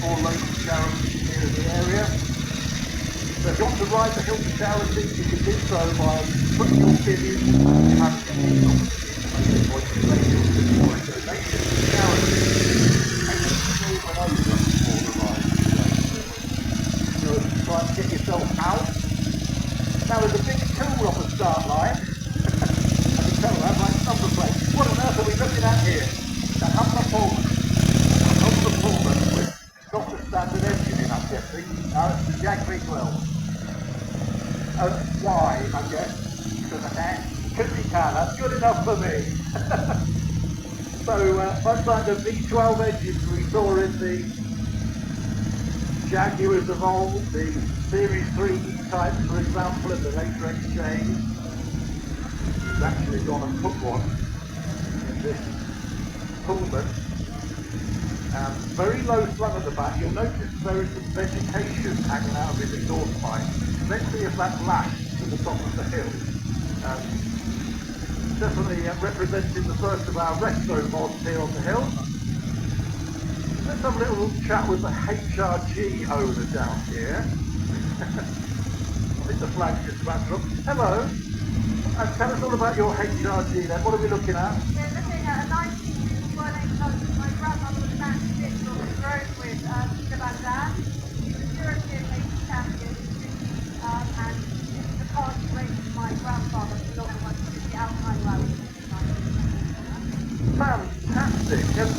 or local charities here in the area. So if you want to ride the hill for charity, you can do so by putting your bid in, having a bid on or you can make your donation to charity, and you can move an over for the ride. So try and get yourself out. Now there's a big tool on the start line. I can tell that, like number plate. What on earth are we looking at here? That Humber Pullman. Humber Pullman with not the standard engine in, I'm guessing. No, it's the Jag V12. Why, I guess? Because he can, that's good enough for me. So, much like the V12 engines we saw in the Jaguars of old, the Series 3 E-types, for example, in the later exchange, we've actually gone and put one in this Pullman. Very low slung at the back. You'll notice there is some vegetation hanging out of his exhaust pipe. Let's see if that lasts to the top of the hill. Definitely representing the first of our retro mods here on the hill. Let's have a little chat with the HRG owner down here. I think the flag's just about to drop. Hello. And tell us all about your HRG then. What are we looking at? We're looking at a 1961 800. My grandmother was actually on the road with Peter Van Dam. He was European ladies champion, and the car raced my grandfather for the one to the Alpine Rally. Fantastic. And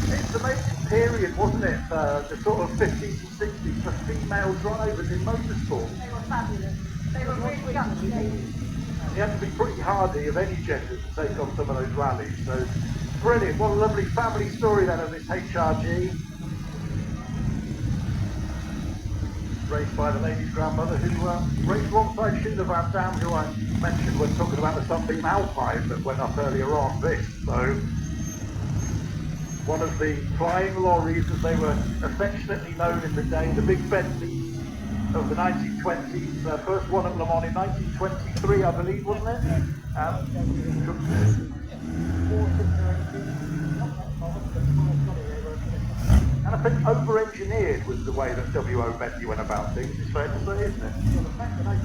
it's an amazing period, wasn't it? The sort of 50s and 60s for female drivers in motorsport. They were fabulous. They were really gutsy. You had to be pretty hardy of any gender to take on some of those rallies. So brilliant. What a lovely family story then of this HRG. Raced by the lady's grandmother who raced alongside Sheila Van Dam, who I mentioned when talking about the Sunbeam Alpine that went up earlier on this. So one of the flying lorries, as they were affectionately known in the day, the Big Bentley of the 1920s, first one at Le Mans in 1923, I believe, wasn't it? And I think over-engineered was the way that W.O. Bentley went about things, it's fair to say, isn't it? Well, the fact that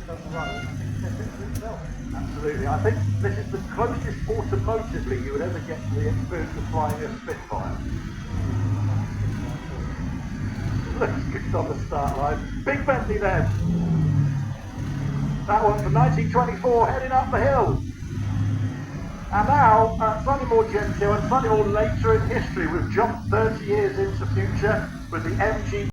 85% absolutely. I think this is the closest automotively you would ever get to the experience of flying a Spitfire. Looks good on the start line. Big Bentley then. That one from 1924 heading up the hill. And now, slightly more genteel and slightly more later in history, we've jumped 30 years into the future with the MG